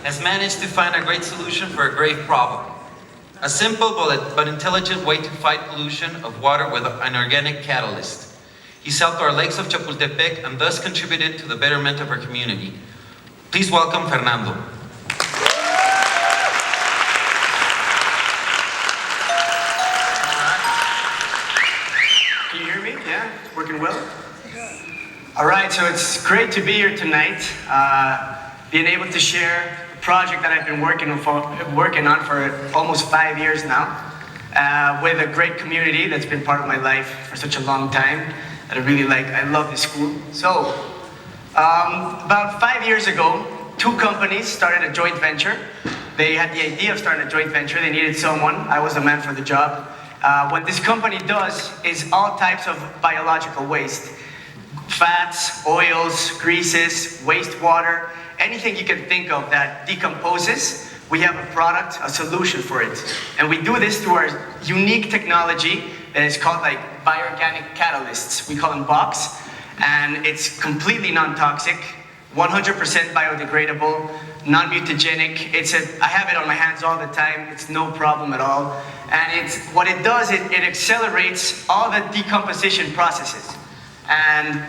has managed to find a great solution for a grave problem. A simple but intelligent way to fight pollution of water with an organic catalyst. He's helped our lakes of Chapultepec and thus contributed to the betterment of our community. Please welcome Fernando. Can you hear me? Yeah? Working well? All right, so it's great to be here tonight, being able to share a project that I've been working on for almost 5 years now, with a great community that's been part of my life for such a long time that I really like. I love this school. So, about 5 years ago, 2 companies started a joint venture. They had the idea of starting a joint venture. They needed someone. I was the man for the job. What this company does is all types of biological waste. Fats, oils, greases, wastewater, anything you can think of that decomposes, we have a product, a solution for it. And we do this through our unique technology that is called like bioorganic catalysts. We call them BOCs, and it's completely non-toxic, 100% biodegradable, non-mutagenic. I have it on my hands all the time. It's no problem at all. And what it does, it accelerates all the decomposition processes. And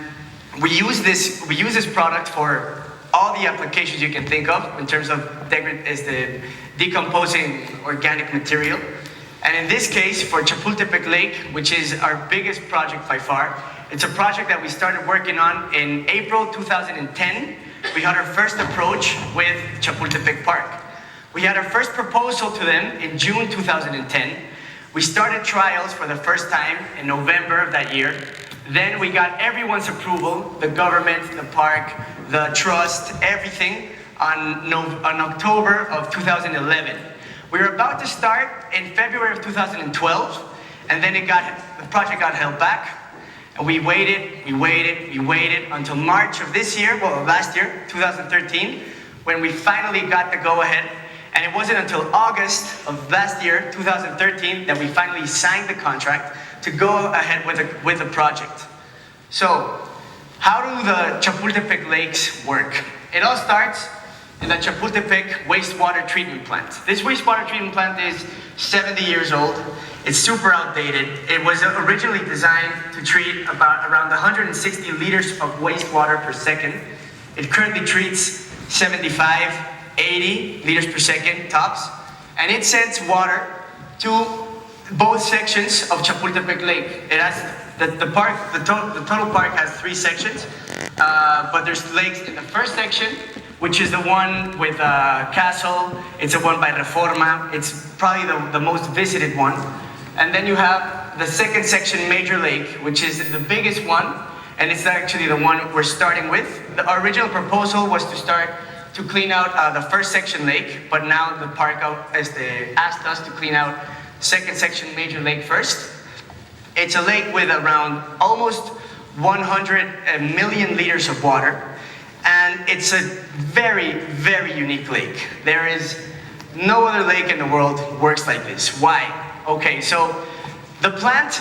we use this product for all the applications you can think of in terms of the decomposing organic material. And in this case, for Chapultepec Lake, which is our biggest project by far, it's a project that we started working on in April 2010. We had our first approach with Chapultepec Park. We had our first proposal to them in June 2010. We started trials for the first time in November of that year. Then we got everyone's approval, the government, the park, the trust, everything, on October of 2011. We were about to start in February of 2012, and then the project got held back. And we waited until March of this year, well, last year, 2013, when we finally got the go-ahead. And it wasn't until August of last year, 2013, that we finally signed the contract to go ahead with the project. So, how do the Chapultepec lakes work? It all starts in the Chapultepec wastewater treatment plant. This wastewater treatment plant is 70 years old. It's super outdated. It was originally designed to treat around 160 liters of wastewater per second. It currently treats 75, 80 liters per second tops, and it sends water to both sections of Chapultepec Lake. It has the total park has 3 sections, but there's lakes in the first section, which is the one with Castle. It's the one by Reforma. It's probably the most visited one. And then you have the second section, Major Lake, which is the biggest one, and it's actually the one we're starting with. The original proposal was to clean out the first section lake, but now the park asked us to clean out second section Major Lake first. It's a lake with around almost 100 million liters of water, and it's a very, very unique lake. There is no other lake in the world works like this. Why? Okay, so the plant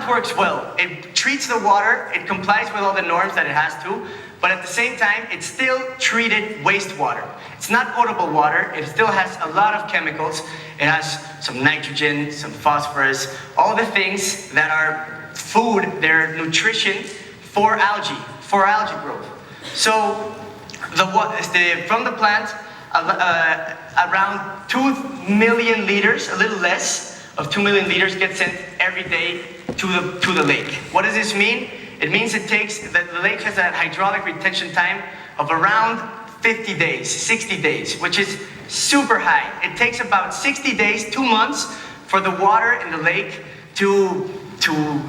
works well. It treats the water, it complies with all the norms that it has to, but at the same time, it's still treated wastewater. It's not potable water, it still has a lot of chemicals. It has some nitrogen, some phosphorus, all the things that are food, they're nutrition for algae growth. So from the plant, around 2 million liters, a little less of 2 million liters get sent every day to the lake. What does this mean? It means the lake has a hydraulic retention time of around 50 days, 60 days, which is super high. It takes about 60 days, 2 months, for the water in the lake to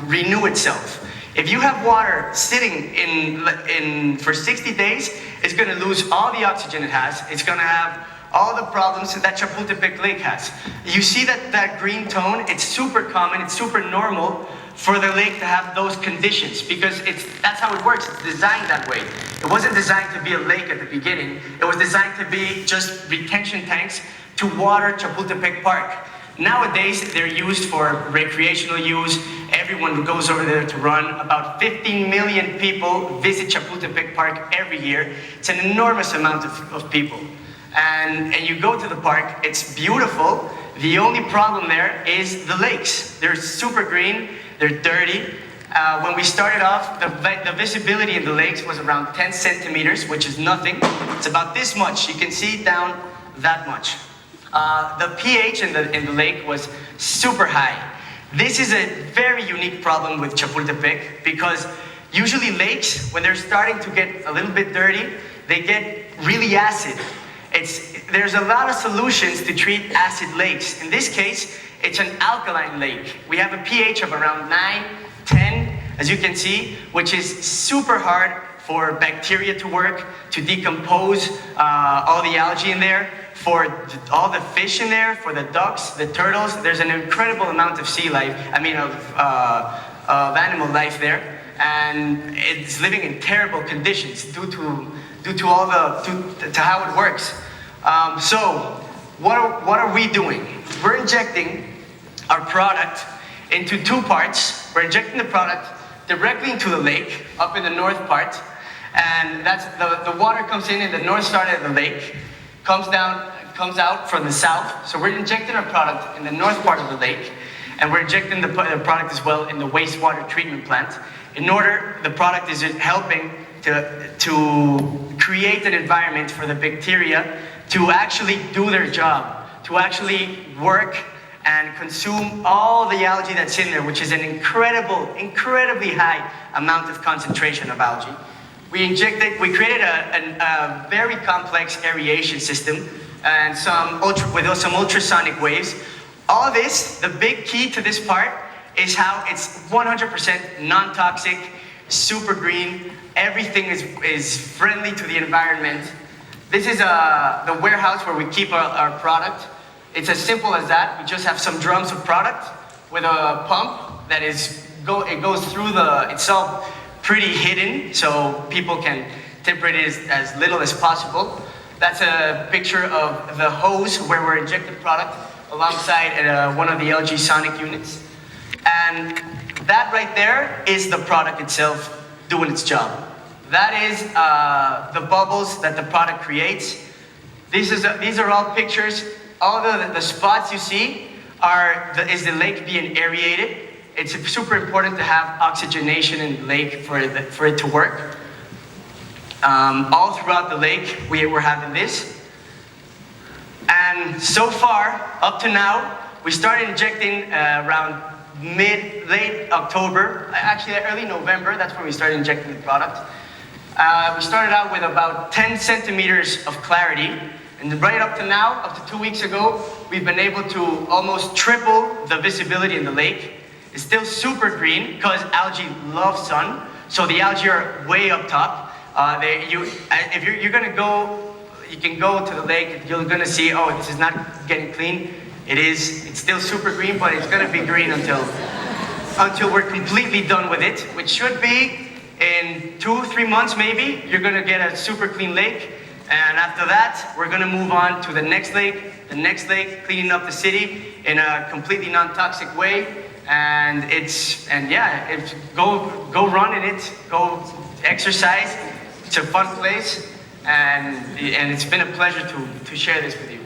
renew itself. If you have water sitting in for 60 days, it's going to lose all the oxygen it has. It's going to have all the problems that Chapultepec Lake has. You see that green tone? It's super common, it's super normal for the lake to have those conditions because that's how it works. It's designed that way. It wasn't designed to be a lake at the beginning. It was designed to be just retention tanks to water Chapultepec Park. Nowadays, they're used for recreational use. Everyone goes over there to run. About 15 million people visit Chapultepec Park every year. It's an enormous amount of people. and you go to the park. It's beautiful. The only problem there is the lakes. They're super green, they're dirty. When we started off, the visibility in the lakes was around 10 centimeters, which is nothing. It's about this much. You can see down that much. The pH in the lake was super high. This is a very unique problem with Chapultepec because usually lakes, when they're starting to get a little bit dirty, they get really acid. There's a lot of solutions to treat acid lakes. In this case, it's an alkaline lake. We have a pH of around 9, 10, as you can see, which is super hard for bacteria to work, to decompose all the algae in there, for all the fish in there, for the ducks, the turtles. There's an incredible amount of sea life, of animal life there, and it's living in terrible conditions due to how it works. So what are we doing? We're injecting our product into two parts. We're injecting the product directly into the lake, up in the north part, and that's the water comes in the north side of the lake, comes out from the south. So we're injecting our product in the north part of the lake, and we're injecting the product as well in the wastewater treatment plant. The product is helping to create an environment for the bacteria to actually do their job, to actually work and consume all the algae that's in there, which is an incredibly high amount of concentration of algae. We created a very complex aeration system and with some ultrasonic waves. All this, the big key to this part is how it's 100% non-toxic, super green, everything is friendly to the environment. This is the warehouse where we keep our product. It's as simple as that. We just have some drums of product with a pump that it goes through it's all pretty hidden, so people can temperate it as little as possible. That's a picture of the hose where we're injecting product alongside one of the LG Sonic units. And that right there is the product itself doing its job. That is the bubbles that the product creates. These are all pictures. All the spots you see is the lake being aerated. It's super important to have oxygenation in the lake for it to work. All throughout the lake, we're having this. And so far, up to now, we started injecting around late October, actually early November. That's when we started injecting the product. We started out with about 10 centimeters of clarity. And right up to now, up to 2 weeks ago, we've been able to almost triple the visibility in the lake. It's still super green because algae love sun. So the algae are way up top. If you're gonna go, you can go to the lake, you're gonna see, oh, this is not getting clean. It's still super green, but it's gonna be green until we're completely done with it, which should be in 2-3 months maybe. You're gonna get a super clean lake. And after that, we're gonna move on to the next lake, cleaning up the city in a completely non-toxic way. And go run in it, go exercise. It's a fun place, and it's been a pleasure to share this with you.